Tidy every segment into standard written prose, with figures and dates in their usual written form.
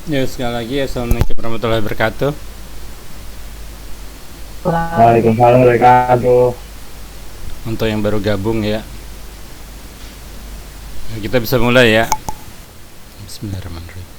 Ya, sekali lagi assalamualaikum warahmatullahi wabarakatuh. Waalaikumsalam warahmatullahi wabarakatuh. Untuk yang baru gabung ya, kita bisa mulai ya. Bismillahirrahmanirrahim.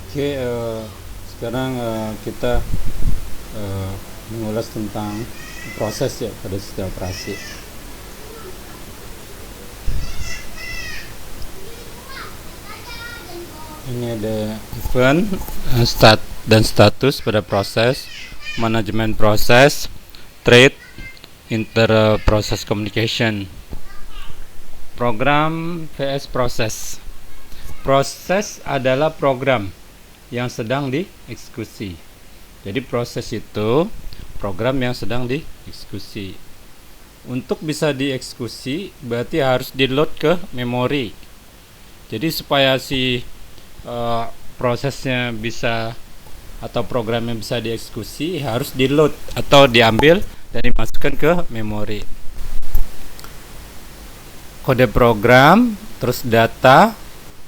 Oke, sekarang kita eh, mengulas tentang proses ya pada sistem operasi. Ini ada event, start dan status pada proses, manajemen proses, trade, inter process communication, program vs proses. Proses adalah program yang sedang dieksekusi. Jadi proses itu program yang sedang dieksekusi. Untuk bisa dieksekusi berarti harus di-load ke memori. Jadi supaya si prosesnya bisa atau programnya bisa dieksekusi harus di-load atau diambil dan dimasukkan ke memori. Kode program, terus data,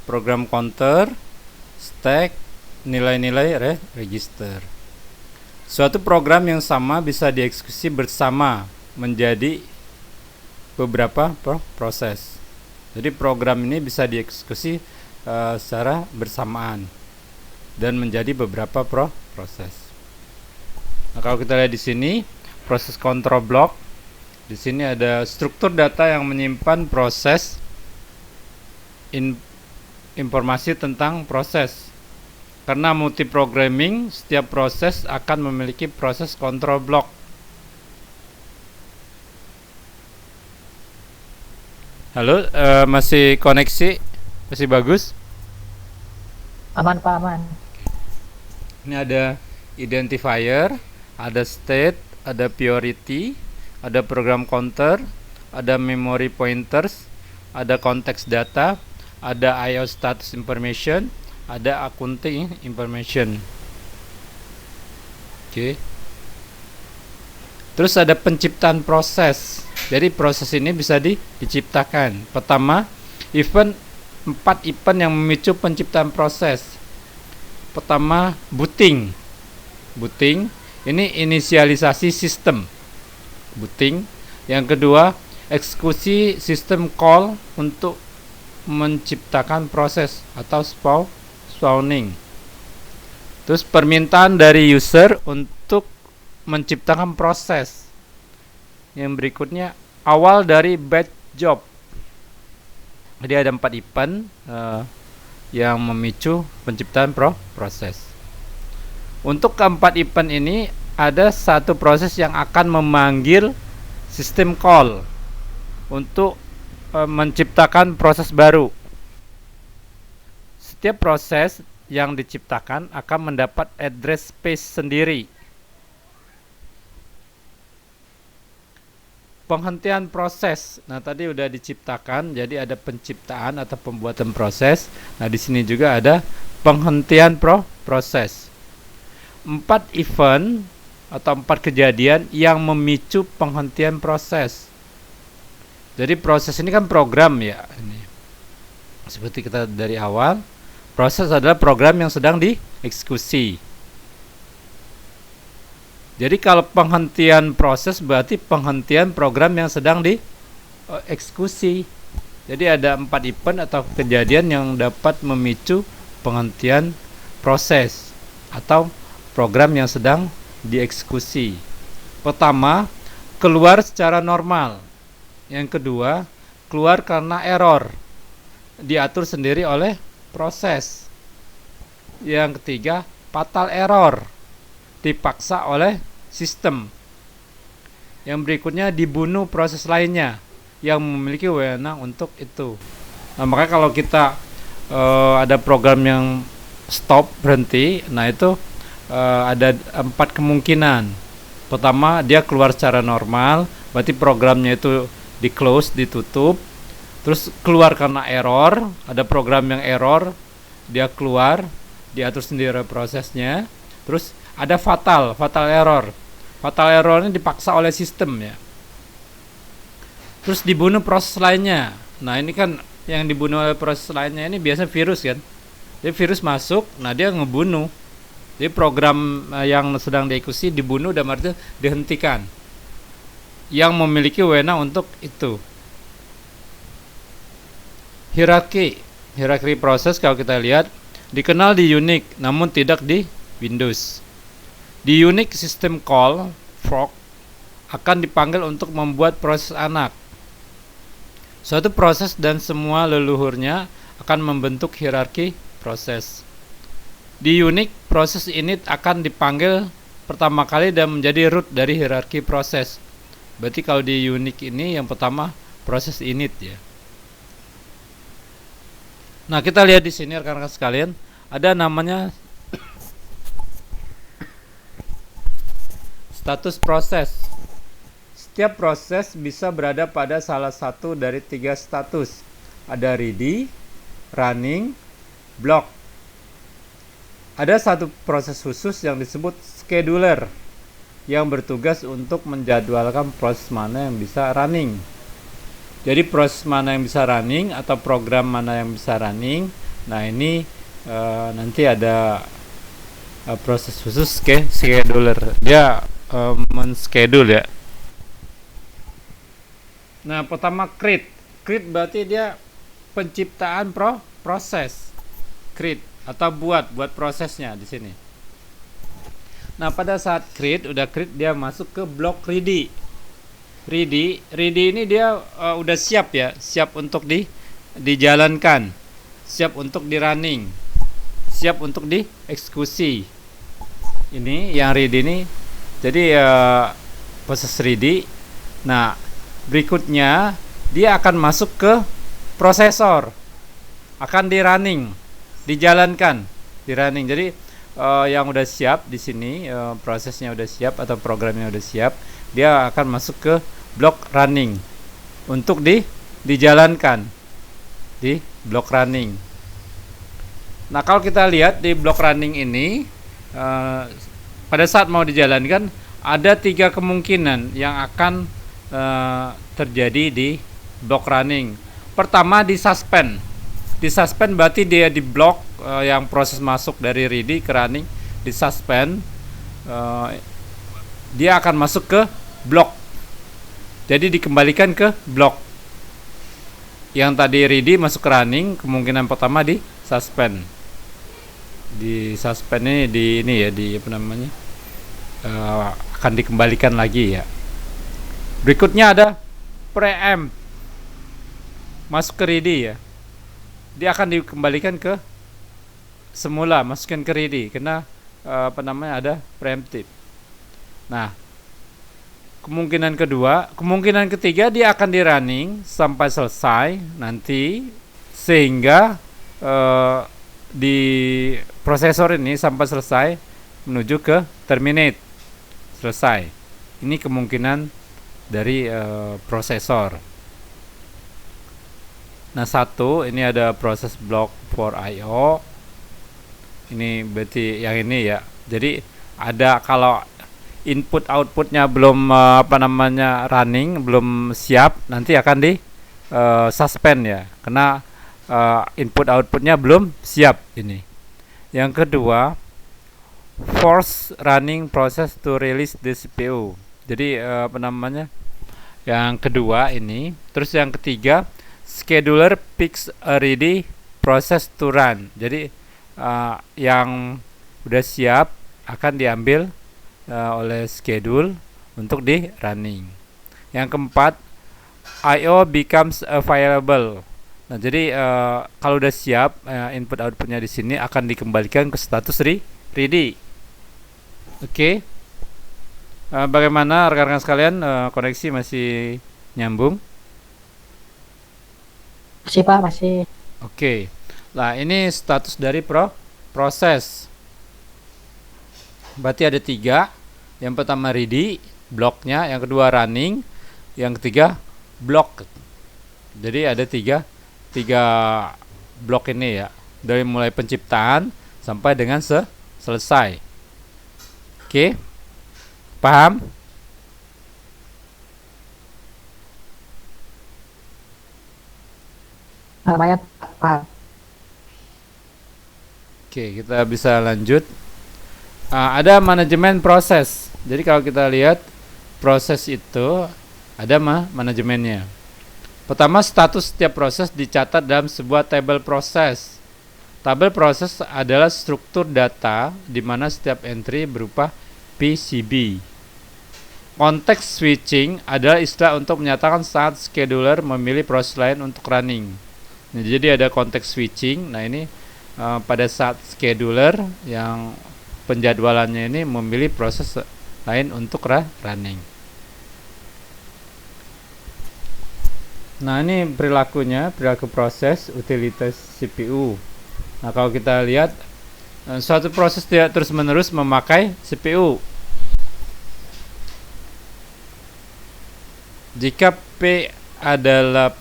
program counter, stack, nilai-nilai register. Suatu program yang sama bisa dieksekusi bersama menjadi beberapa proses. Jadi program ini bisa dieksekusi secara bersamaan dan menjadi beberapa proses. Nah, kalau kita lihat di sini proses control block, di sini ada struktur data yang menyimpan proses informasi tentang proses. Karena multiprogramming, setiap proses akan memiliki proses control block. Halo, masih koneksi? Masih bagus? Aman Pak, aman. Ini ada identifier, ada state, ada priority, ada program counter, ada memory pointers, ada context data, ada IO status information, ada accounting information. Oke. Terus ada penciptaan proses. Jadi proses ini bisa diciptakan. Pertama, 4 event yang memicu penciptaan proses. Pertama, booting. Booting ini inisialisasi sistem. Booting. Yang kedua, eksekusi sistem call untuk menciptakan proses atau spawning. Terus permintaan dari user untuk menciptakan proses. Yang berikutnya awal dari batch job. Jadi ada 4 event yang memicu penciptaan proses. Untuk keempat event ini ada satu proses yang akan memanggil sistem call untuk menciptakan proses baru. Setiap proses yang diciptakan akan mendapat address space sendiri. Penghentian proses. Nah, tadi udah diciptakan, jadi ada penciptaan atau pembuatan proses. Nah, di sini juga ada penghentian proses. 4 event atau 4 kejadian yang memicu penghentian proses. Jadi proses ini kan program ya. Ini. Seperti kita dari awal, proses adalah program yang sedang dieksekusi. Jadi kalau penghentian proses berarti penghentian program yang sedang dieksekusi. Jadi ada 4 event atau kejadian yang dapat memicu penghentian proses atau program yang sedang dieksekusi. Pertama, keluar secara normal. Yang kedua, keluar karena error, diatur sendiri oleh proses. Yang ketiga, fatal error, dipaksa oleh sistem. Yang berikutnya, dibunuh proses lainnya yang memiliki wewenang untuk itu. Nah, makanya kalau kita ada program yang stop, berhenti, nah itu ada 4 kemungkinan. Pertama, dia keluar secara normal, berarti programnya itu di close, ditutup. Terus keluar karena error, ada program yang error, dia keluar, diatur sendiri prosesnya. Terus ada fatal error. Fatal error ini dipaksa oleh sistem ya. Terus dibunuh proses lainnya. Nah, ini kan yang dibunuh oleh proses lainnya ini biasanya virus kan. Jadi virus masuk, nah dia ngebunuh. Jadi program yang sedang dieksekusi dibunuh dan artinya dihentikan. Yang memiliki wewenang untuk itu. Hierarki proses kalau kita lihat dikenal di Unix namun tidak di Windows. Di Unix sistem call fork akan dipanggil untuk membuat proses anak. Suatu proses dan semua leluhurnya akan membentuk hierarki proses. Di Unix proses init akan dipanggil pertama kali dan menjadi root dari hierarki proses. Berarti kalau di Unix ini yang pertama proses init ya. Nah, kita lihat di sini rekan-rekan sekalian, ada namanya status proses. Setiap proses bisa berada pada salah satu dari 3 status. Ada ready, running, block. Ada satu proses khusus yang disebut scheduler yang bertugas untuk menjadwalkan proses mana yang bisa running. Jadi proses mana yang bisa running atau program mana yang bisa running. Nah, ini nanti ada proses khusus scheduler. Dia men-schedule ya. Nah, pertama create. Create berarti dia penciptaan proses. Create atau buat prosesnya di sini. Nah, pada saat create dia masuk ke block ready. Ready ini dia udah siap ya, siap untuk dijalankan, siap untuk di running, siap untuk dieksekusi. Ini yang ready ini. Jadi proses ready. Nah, berikutnya dia akan masuk ke prosesor, akan di running, dijalankan, di running. Jadi yang udah siap di sini, prosesnya udah siap atau programnya udah siap, dia akan masuk ke blok running untuk dijalankan di blok running. Nah, kalau kita lihat di blok running ini pada saat mau dijalankan ada 3 kemungkinan yang akan terjadi di blok running. Pertama, di suspend. Di suspend berarti dia di blok, yang proses masuk dari ready ke running di suspend, dia akan masuk ke blok. Jadi dikembalikan ke blok. Yang tadi ready masuk ke running, kemungkinan pertama di suspend. Di suspend ini akan dikembalikan lagi ya. Berikutnya ada preempt, masuk ke ready ya. Dia akan dikembalikan ke semula, masukkan ke ready karena ada preemptive. Nah, kemungkinan ketiga dia akan di running sampai selesai nanti, sehingga di prosesor ini sampai selesai menuju ke terminate, selesai. Ini kemungkinan dari prosesor. Nah, ini ada proses block for IO. Ini berarti yang ini ya. Jadi ada kalau input outputnya belum running, belum siap, nanti akan suspend ya, karena input outputnya belum siap ini. Yang kedua, force running process to release the CPU. Jadi yang kedua ini. Terus yang ketiga, scheduler picks a ready process to run. Jadi yang udah siap akan diambil oleh schedule untuk di running. Yang keempat, I/O becomes available. Nah, jadi kalau udah siap, input outputnya di sini akan dikembalikan ke status ready. Oke. Bagaimana rekan-rekan sekalian, koneksi masih nyambung? Masih Pak, masih. Oke. Nah, ini status dari proses. Berarti ada 3. Yang pertama ready, bloknya. Yang kedua running. Yang ketiga block. Jadi ada tiga blok ini ya. Dari mulai penciptaan sampai dengan selesai. Oke. Paham? Lumayan Pak. Oke, kita bisa lanjut. Ada manajemen proses. Jadi kalau kita lihat proses itu ada manajemennya. Pertama, status setiap proses dicatat dalam sebuah tabel proses. Tabel proses adalah struktur data di mana setiap entry berupa PCB. Konteks switching adalah istilah untuk menyatakan saat scheduler memilih proses lain untuk running. Nah, jadi ada konteks switching. Nah, ini pada saat scheduler yang penjadwalannya ini memilih proses lain untuk running. Nah, ini perilaku proses utilitas CPU. Nah, kalau kita lihat suatu proses tidak terus-menerus memakai CPU. Jika P adalah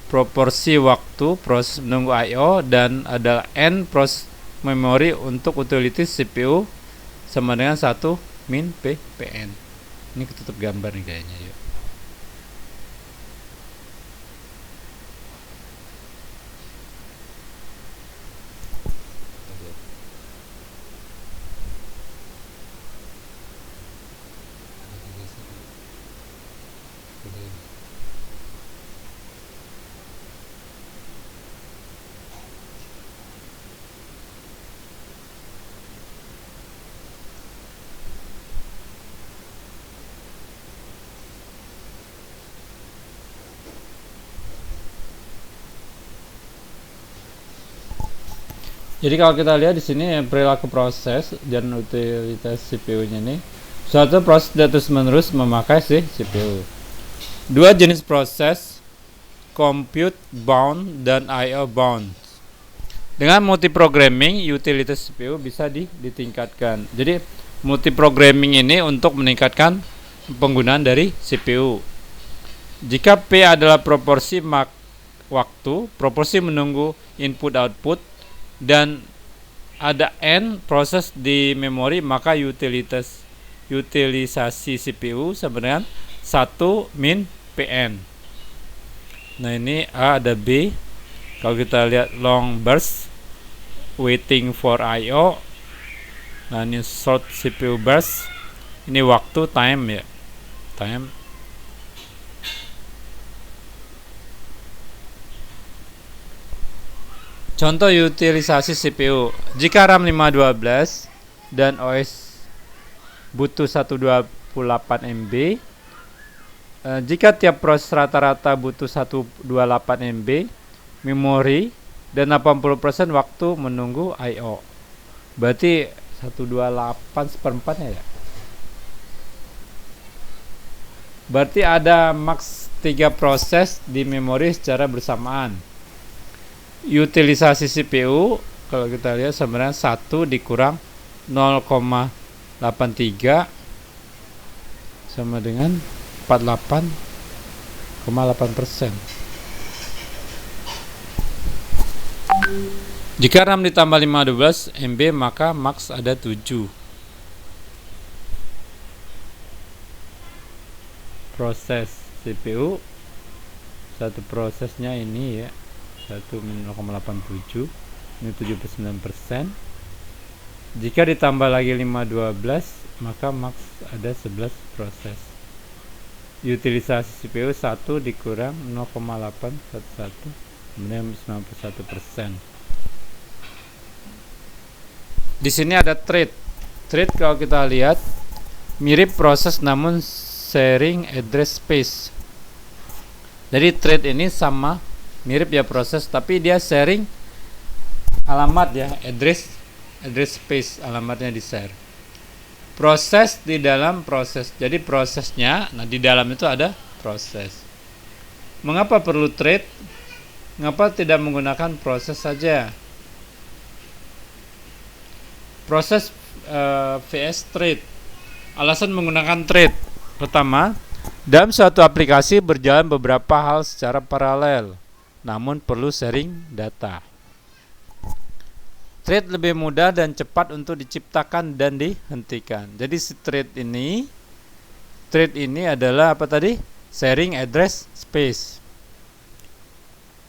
proporsi waktu proses menunggu I/O dan adalah N proses memori untuk utilitas CPU sama dengan 1 min Pn. Ini ketutup gambar nih kayaknya, yuk. Jadi kalau kita lihat di sini perilaku proses dan utilitas CPU-nya ini, suatu proses terus-menerus memakai CPU. Dua jenis proses, compute bound dan I/O bound. Dengan multiprogramming, utilitas CPU bisa ditingkatkan. Jadi multiprogramming ini untuk meningkatkan penggunaan dari CPU. Jika P adalah proporsi waktu, proporsi menunggu input output, dan ada N proses di memori, maka utilisasi CPU sama dengan 1 min Pn. Nah, ini A ada B. Kalau kita lihat long burst, waiting for I/O. Nah, ini short CPU burst. Ini waktu, time ya. Time. Contoh utilisasi CPU. Jika RAM 512 dan OS butuh 128 MB, jika tiap proses rata-rata butuh 128 MB memori dan 80% waktu menunggu I/O. Berarti 128 seperempatnya ya. Berarti ada max 3 proses di memori secara bersamaan. Utilisasi CPU kalau kita lihat sebenarnya 1 dikurang 0,83 sama dengan 48,8%. Jika RAM ditambah 512 MB maka max ada 7 proses CPU satu prosesnya ini ya, 1-0,87, ini 79%. Jika ditambah lagi 512, maka max ada 11 proses. Utilisasi CPU 1 dikurang 0,811, kemudian 91%. Di sini ada thread. Thread kalau kita lihat mirip proses namun sharing address space. Jadi thread ini sama mirip ya proses, tapi dia sharing alamat ya, address space, alamatnya di share. Proses di dalam proses. Jadi prosesnya, nah di dalam itu ada proses. Mengapa perlu thread? Mengapa tidak menggunakan proses saja? Proses vs thread. Alasan menggunakan thread. Pertama, dalam suatu aplikasi berjalan beberapa hal secara paralel, namun perlu sharing data. Thread lebih mudah dan cepat untuk diciptakan dan dihentikan. Jadi si thread ini adalah apa tadi? Sharing address space.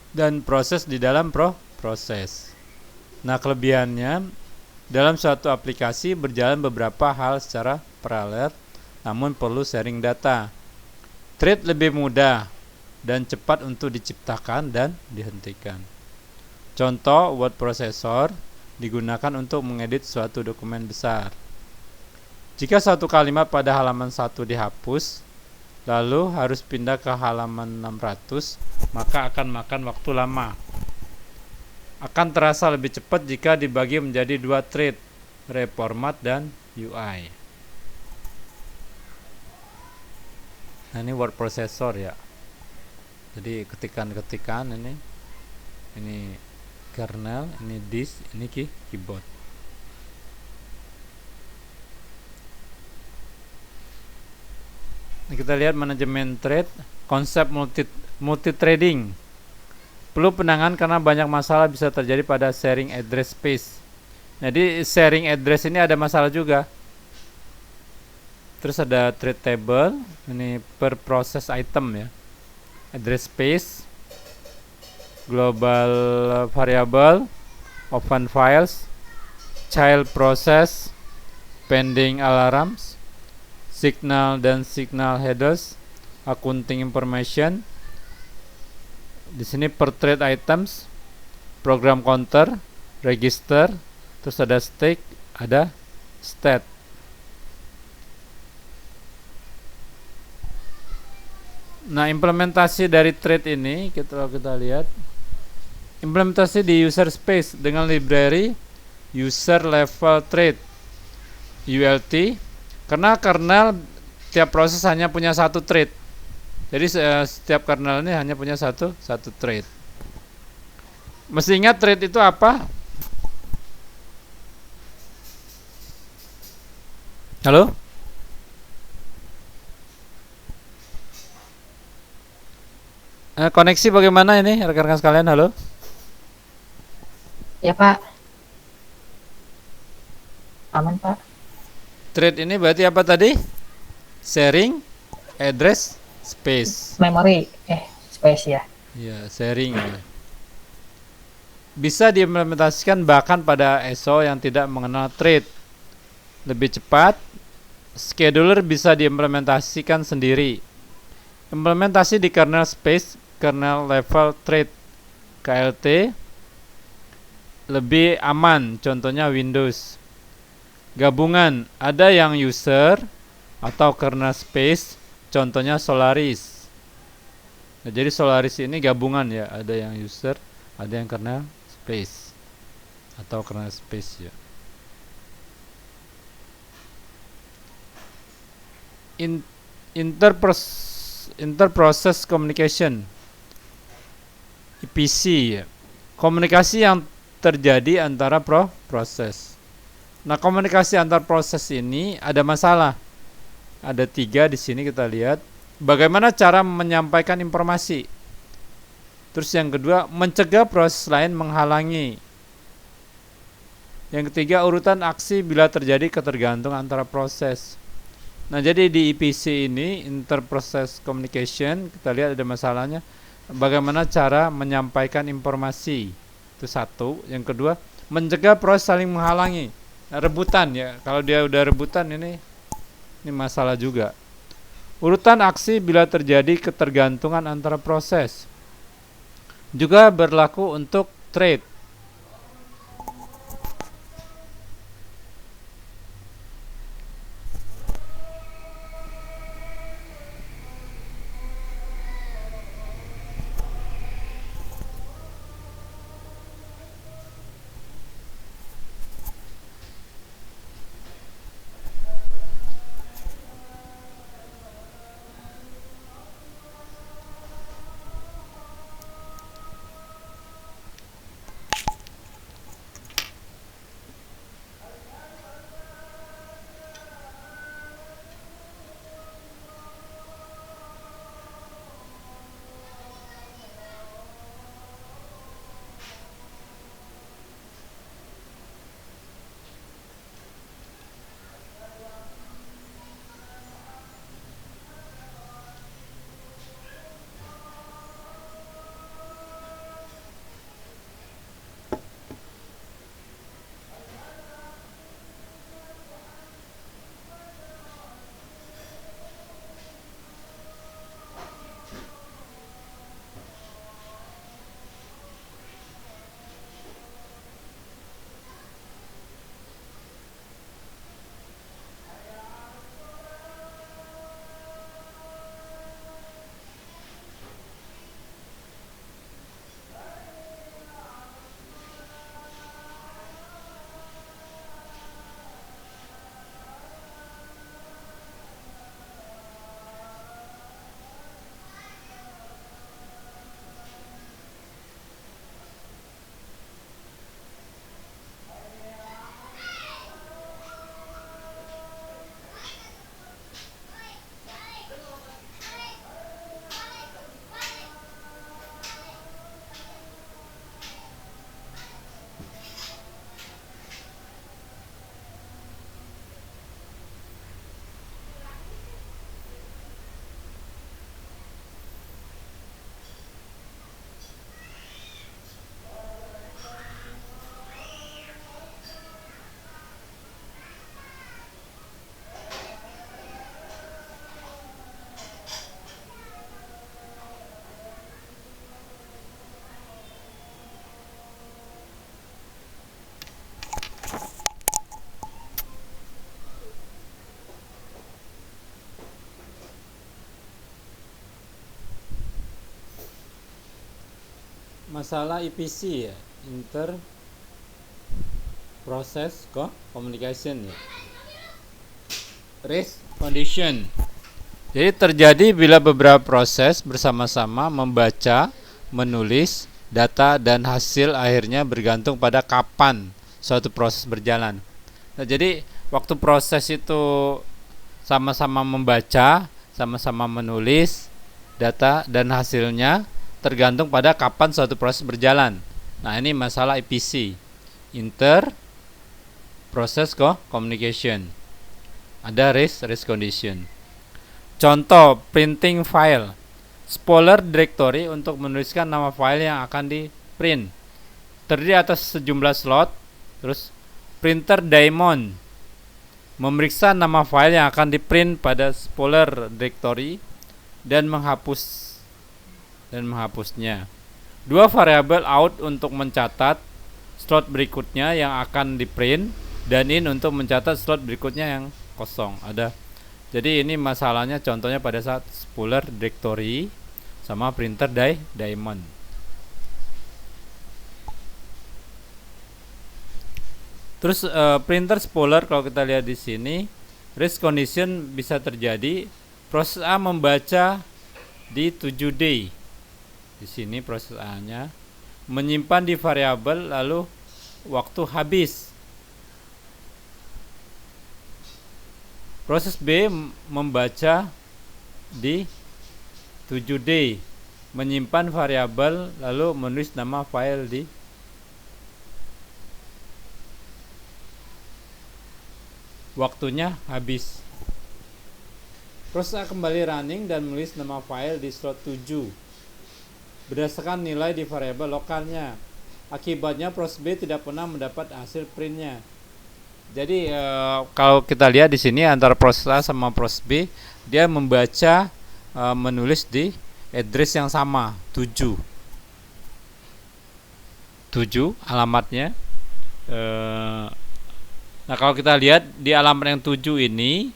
Dan proses di dalam proses. Nah, kelebihannya dalam suatu aplikasi berjalan beberapa hal secara paralel, namun perlu sharing data. Thread lebih mudah dan cepat untuk diciptakan dan dihentikan. Contoh, word processor digunakan untuk mengedit suatu dokumen besar. Jika satu kalimat pada halaman 1 dihapus, lalu harus pindah ke halaman 600, maka akan makan waktu lama. Akan terasa lebih cepat jika dibagi menjadi 2 thread, reformat dan UI. Nah, ini word processor ya. Jadi ketikan ini kernel, ini disk, ini keyboard. Nah, kita lihat manajemen thread, konsep multi-threading. Perlu penanganan karena banyak masalah bisa terjadi pada sharing address space. Jadi sharing address ini ada masalah juga. Terus ada thread table, ini per process item ya. Address space, global variable, open files, child process, pending alarms, signal dan signal headers, accounting information. Di sini per thread items, program counter, register, terus ada stake, ada stat. Nah, implementasi dari thread ini kita lihat. Implementasi di user space dengan library user level thread ULT, karena kernel tiap proses hanya punya satu thread. Jadi setiap kernel ini hanya punya satu thread. Mesti ingat thread itu apa? Halo? Koneksi bagaimana ini rekan-rekan sekalian? Halo? Ya Pak. Aman Pak. Thread ini berarti apa tadi? Sharing address space. Memory, space ya. Ya, sharing ya. Bisa diimplementasikan bahkan pada SO yang tidak mengenal thread. Lebih cepat, scheduler bisa diimplementasikan sendiri. Implementasi di kernel space, kernel level thread, KLT, lebih aman, contohnya Windows. Gabungan, ada yang user atau kernel space, contohnya Solaris. Nah, jadi Solaris ini gabungan ya, ada yang user, ada yang kernel space atau kernel space ya. Interprocess communication, IPC ya. Komunikasi yang terjadi antara proses. Nah, komunikasi antar proses ini ada masalah. Ada 3 di sini kita lihat. Bagaimana cara menyampaikan informasi. Terus yang kedua, mencegah proses lain menghalangi. Yang ketiga, urutan aksi bila terjadi ketergantungan antara proses. Nah, jadi di IPC ini, interprocess communication, kita lihat ada masalahnya. bagaimana cara menyampaikan informasi. Itu satu. Yang kedua, mencegah proses saling menghalangi. Rebutan ya. Kalau dia udah rebutan ini masalah juga. Urutan aksi bila terjadi ketergantungan antara proses. Juga berlaku untuk trade. Masalah IPC ya, inter process communication ya. Risk condition. Jadi terjadi bila beberapa proses bersama-sama membaca, menulis data dan hasil akhirnya bergantung pada kapan suatu proses berjalan. Nah, jadi waktu proses itu sama-sama membaca, sama-sama menulis data dan hasilnya tergantung pada kapan suatu proses berjalan. Nah, ini masalah IPC, inter process communication. Ada risk condition. Contoh printing file, spoiler directory untuk menuliskan nama file yang akan di print, terdiri atas sejumlah slot. Terus printer daemon memeriksa nama file yang akan di print pada spoiler directory dan menghapusnya. Dua variabel out untuk mencatat slot berikutnya yang akan di print dan in untuk mencatat slot berikutnya yang kosong. Ada. Jadi ini masalahnya contohnya pada saat spoiler directory sama printer daemon. Terus printer spoiler, kalau kita lihat di sini, risk condition bisa terjadi proses A membaca di 7D. Di sini proses A-nya menyimpan di variabel lalu waktu habis. Proses B membaca di 7D, menyimpan variabel lalu menulis nama file di waktunya habis. Proses A kembali running dan menulis nama file di slot 7. berdasarkan nilai di variabel lokalnya. Akibatnya proses B tidak pernah mendapat hasil printnya. Jadi kalau kita lihat di sini antara proses A sama proses B, dia membaca menulis di address yang sama, 7 alamatnya. Nah kalau kita lihat di alamat yang 7 ini,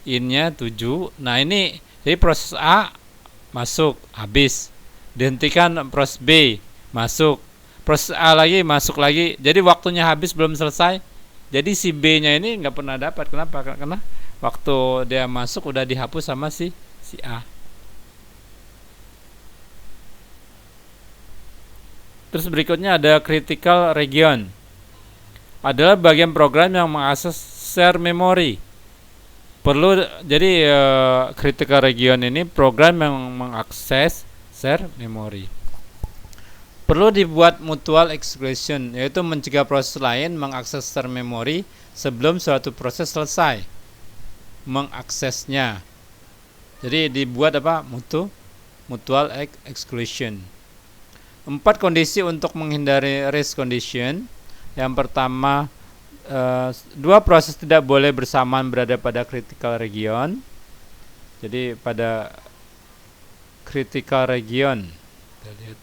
innya 7. Nah ini jadi proses A masuk, habis, dihentikan proses B, masuk, proses A lagi, masuk lagi. Jadi waktunya habis, belum selesai. Jadi si B nya ini nggak pernah dapat. Kenapa? Karena waktu dia masuk udah dihapus sama si A. Terus berikutnya ada critical region. Adalah bagian program yang mengakses share memory. Jadi critical region ini program yang mengakses share memory. Perlu dibuat mutual exclusion, yaitu mencegah proses lain mengakses share memory sebelum suatu proses selesai mengaksesnya. Jadi dibuat apa? Mutual exclusion. 4 kondisi untuk menghindari race condition. Yang pertama, 2 proses tidak boleh bersamaan berada pada critical region. Jadi pada critical region, kita lihat.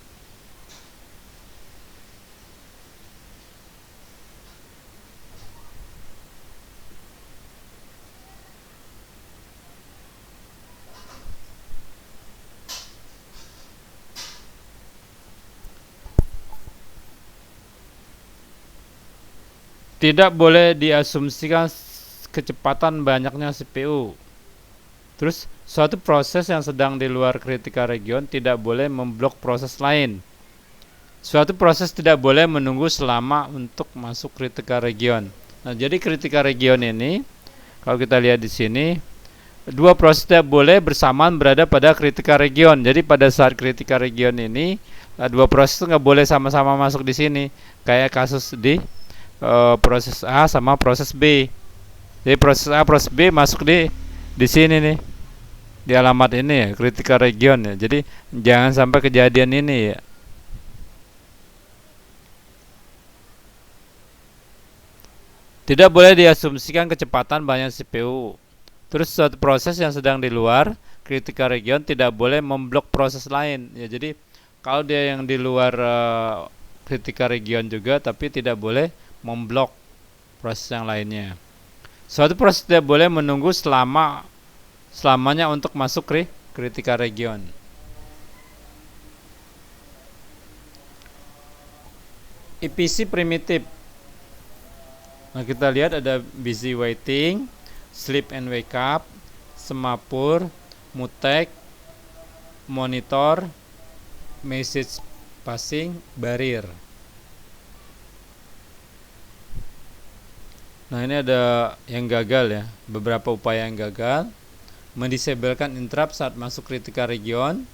Tidak boleh diasumsikan kecepatan banyaknya CPU. Terus suatu proses yang sedang di luar critical region tidak boleh memblok proses lain. Suatu proses tidak boleh menunggu selama untuk masuk critical region. Nah, jadi critical region ini kalau kita lihat di sini, 2 proses tidak boleh bersamaan berada pada critical region. Jadi pada saat critical region ini 2 proses itu nggak boleh sama-sama masuk di sini. Kayak kasus di proses A sama proses B. Jadi proses A, proses B masuk di sini nih, di alamat ini ya, critical region ya. Jadi jangan sampai kejadian ini ya. Tidak boleh diasumsikan kecepatan banyak CPU. Terus suatu proses yang sedang di luar critical region tidak boleh memblok proses lain ya. Jadi kalau dia yang di luar critical region juga, tapi tidak boleh memblok proses yang lainnya. Suatu proses tidak boleh menunggu selamanya untuk masuk critical region. EPC primitif. Nah, kita lihat ada busy waiting, sleep and wake up, semapur, mutek, monitor, message passing, barrier. Nah, ini ada yang gagal ya, beberapa upaya yang gagal. Mendisablekan interrupt saat masuk critical region.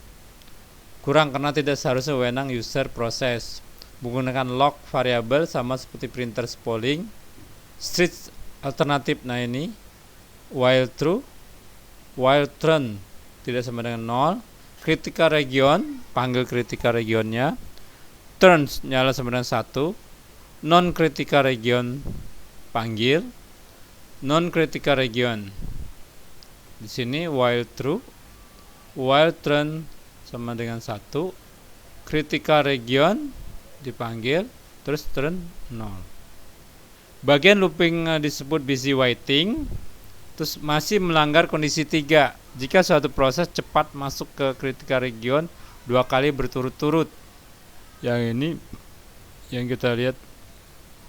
Kurang karena tidak seharusnya wewenang user proses. Menggunakan lock variable sama seperti printer polling. Switch alternatif, nah ini while true, while turn tidak sama dengan 0. Critical region, panggil critical regionnya. Turn nyala sama dengan 1. Non critical region panggil. Non critical region di sini while true, while turn sama dengan 1. Critical region dipanggil, terus turn 0. Bagian looping disebut busy waiting. Terus masih melanggar kondisi 3 jika suatu proses cepat masuk ke critical region 2 kali berturut-turut. Yang ini yang kita lihat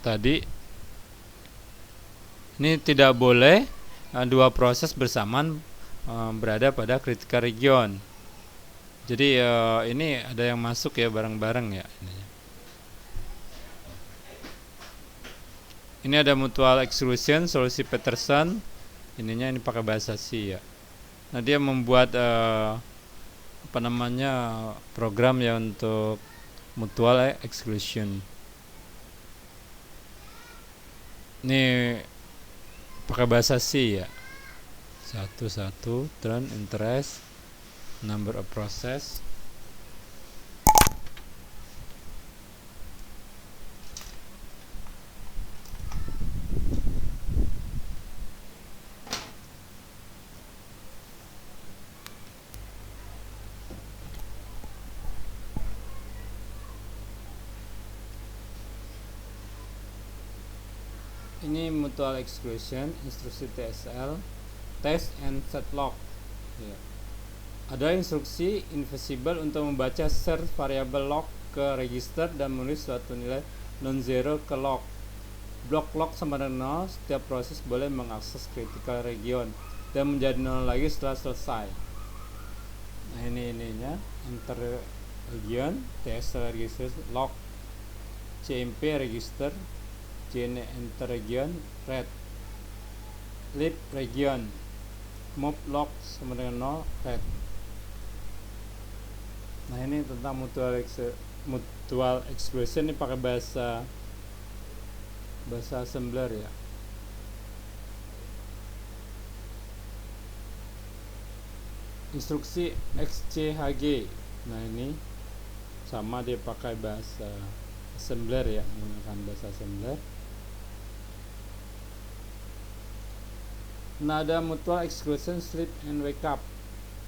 tadi, ini tidak boleh 2 proses bersamaan berada pada critical region. Jadi ini ada yang masuk ya bareng-bareng ya. Ini ada mutual exclusion, solusi Peterson. Ininya ini pakai bahasa C ya. Nah, dia membuat program ya untuk mutual exclusion. Ini pakai bahasa C ya. 1 turn interest, number of process. ini mutual exclusion, instruksi TSL, test and set lock. Ya. Ada instruksi invisible untuk membaca search variable lock ke register dan menulis suatu nilai non-zero ke lock. Block lock sama dengan 0, setiap proses boleh mengakses critical region dan menjadi 0 lagi setelah selesai. Nah ini ininya, enter region, TSL register, lock, CMP register, JN enter region, red, lib region, move lock sama dengan 0, red. Nah ini tentang mutual exclusion, ini pakai bahasa assembler ya. Instruksi XCHG, nah ini sama, dia pakai bahasa assembler ya, menggunakan bahasa assembler. Nah ada mutual exclusion sleep and wake up.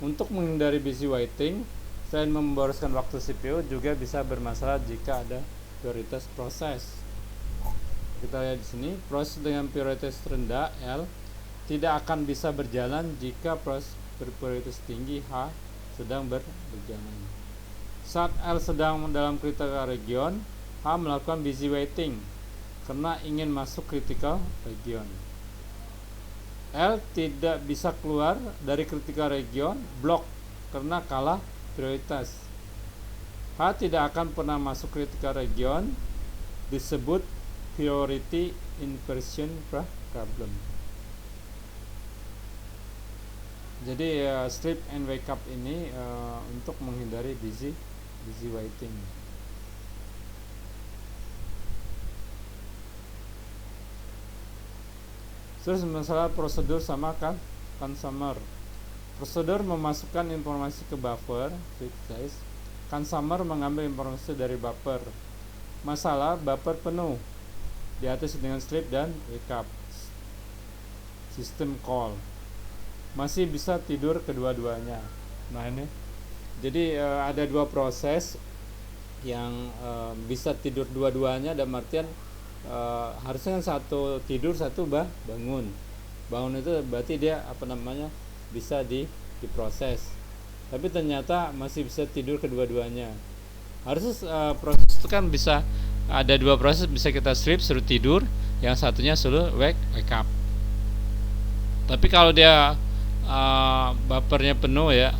Untuk menghindari busy waiting, selain memboroskan waktu CPU, juga bisa bermasalah jika ada prioritas proses. Kita lihat di sini, proses dengan prioritas rendah L tidak akan bisa berjalan jika proses berprioritas tinggi H sedang berjalan. Saat L sedang dalam critical region, H melakukan busy waiting karena ingin masuk critical region. L tidak bisa keluar dari critical region, block karena kalah prioritas. H tidak akan pernah masuk critical region, disebut priority inversion problem. Jadi sleep and wake up ini untuk menghindari busy waiting. Terus masalah prosedur sama consumer. Prosedur memasukkan informasi ke buffer, consumer mengambil informasi dari buffer. Masalah buffer penuh, diatur dengan sleep dan wake up. System call masih bisa tidur kedua-duanya. Nah ini, jadi ada dua proses yang bisa tidur dua-duanya, dan artian harusnya satu tidur, satu bangun. Bangun itu berarti dia bisa diproses, tapi ternyata masih bisa tidur kedua-duanya. Harusnya proses itu kan bisa ada dua proses, bisa kita sleep suruh tidur, yang satunya suruh wake up. Tapi kalau dia buffernya penuh ya,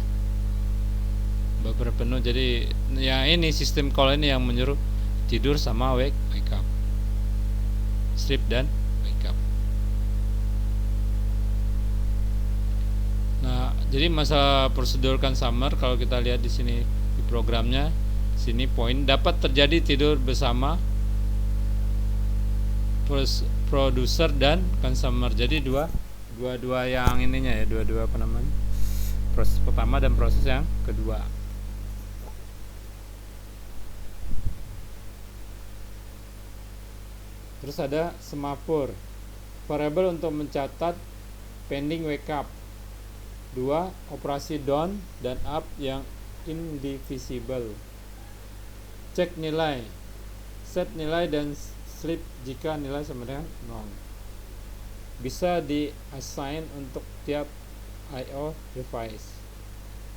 buffer penuh, jadi yang ini sistem call ini yang menyuruh tidur sama wake up, sleep dan wake up. Nah, jadi masalah prosedur consumer, kalau kita lihat di sini di programnya, sini poin dapat terjadi tidur bersama producer dan consumer. Jadi dua yang ininya ya, dua proses pertama dan proses yang kedua. Terus ada semaphore, variabel untuk mencatat pending wake up. 2. Operasi down dan up yang indivisible. Cek nilai, set nilai dan sleep jika nilai sama dengan 0. Bisa di-assign untuk tiap I/O device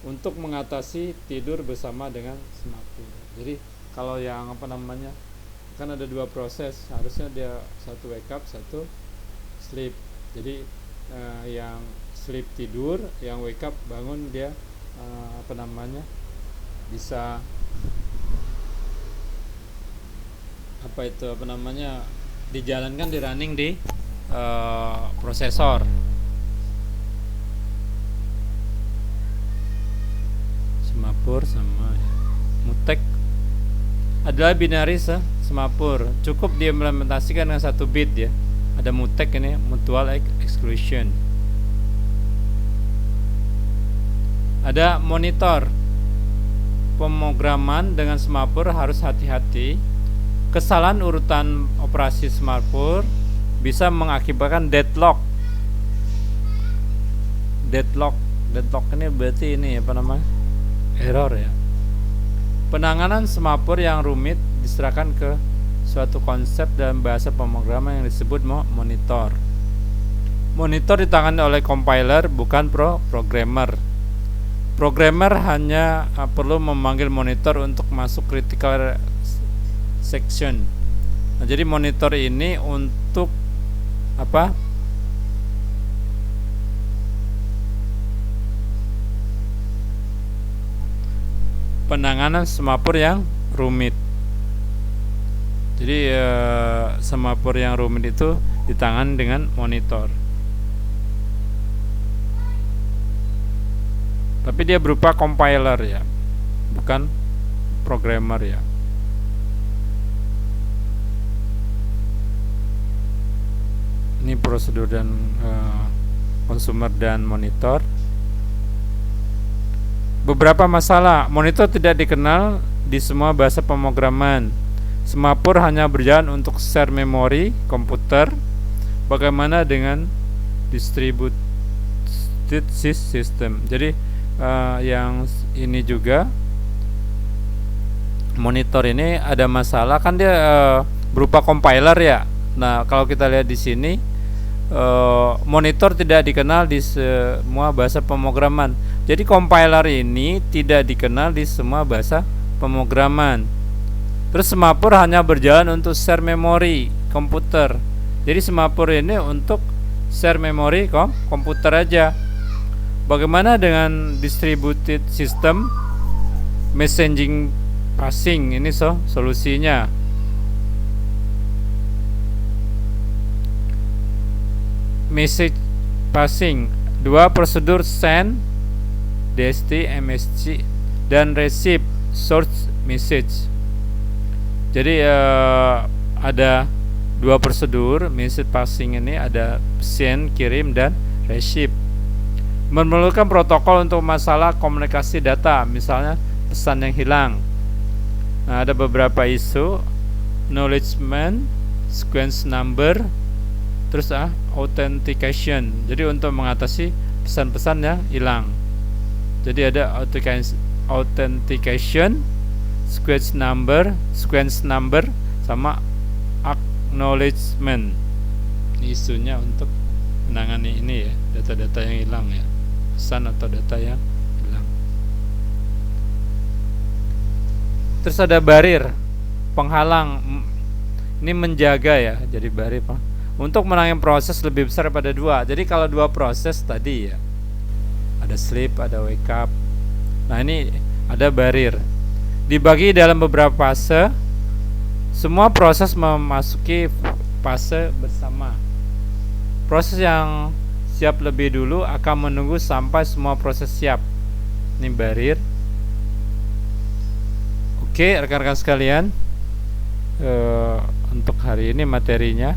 untuk mengatasi tidur bersama dengan semaphore. Jadi kalau yang kan ada dua proses, harusnya dia satu wake up, satu sleep. Jadi yang sleep tidur, yang wake up bangun, dia bisa dijalankan, di running di prosesor. Semaphore sama mutek adalah binaris semaphore, cukup diimplementasikan dengan 1 bit ya. Ada mutek ini, mutual exclusion. Ada monitor, pemrograman dengan semaphore harus hati-hati. Kesalahan urutan operasi semaphore bisa mengakibatkan deadlock. Deadlock ini berarti ini error ya. Penanganan semaphore yang rumit diserahkan ke suatu konsep dalam bahasa pemrograman yang disebut monitor. Monitor ditangani oleh compiler, bukan programmer. Programmer hanya perlu memanggil monitor untuk masuk critical section. Nah, jadi monitor ini untuk apa? Penanganan semapur yang rumit. Jadi semapur yang rumit itu ditangani dengan monitor. Tapi dia berupa compiler ya, bukan programmer ya. Ini prosedur dan consumer dan monitor. Beberapa masalah, monitor tidak dikenal di semua bahasa pemrograman. Semapur hanya berjalan untuk share memori komputer. Bagaimana dengan distributed system? Jadi yang ini juga monitor ini ada masalah, kan dia berupa compiler ya. Nah, kalau kita lihat di sini monitor tidak dikenal di semua bahasa pemrograman. Jadi compiler ini tidak dikenal di semua bahasa pemrograman. Terus semapur hanya berjalan untuk share memori komputer. Jadi semapur ini untuk share memori komputer aja. Bagaimana dengan distributed system, messaging passing? Ini solusinya. Message passing, dua prosedur send, DST, MSG, dan receive, source message. Jadi ada dua prosedur message passing ini, ada send, kirim, dan receive. Memerlukan protokol untuk masalah komunikasi data, misalnya pesan yang hilang. Nah, ada beberapa isu, acknowledgement, sequence number, terus authentication. Jadi untuk mengatasi pesan-pesan yang hilang. Jadi ada authentication, sequence number, sama acknowledgement. Ini isunya untuk menangani ini ya, data-data yang hilang ya, pesan atau data yang hilang. Terus ada barrier, penghalang. Ini menjaga ya, jadi barrier untuk menangani proses lebih besar pada dua. Jadi kalau dua proses tadi ya, ada sleep, ada wake up. Nah, ini ada barrier. Dibagi dalam beberapa fase. Semua proses memasuki fase bersama. Proses yang siap lebih dulu akan menunggu sampai semua proses siap. Ini barrier. Oke, rekan-rekan sekalian, untuk hari ini materinya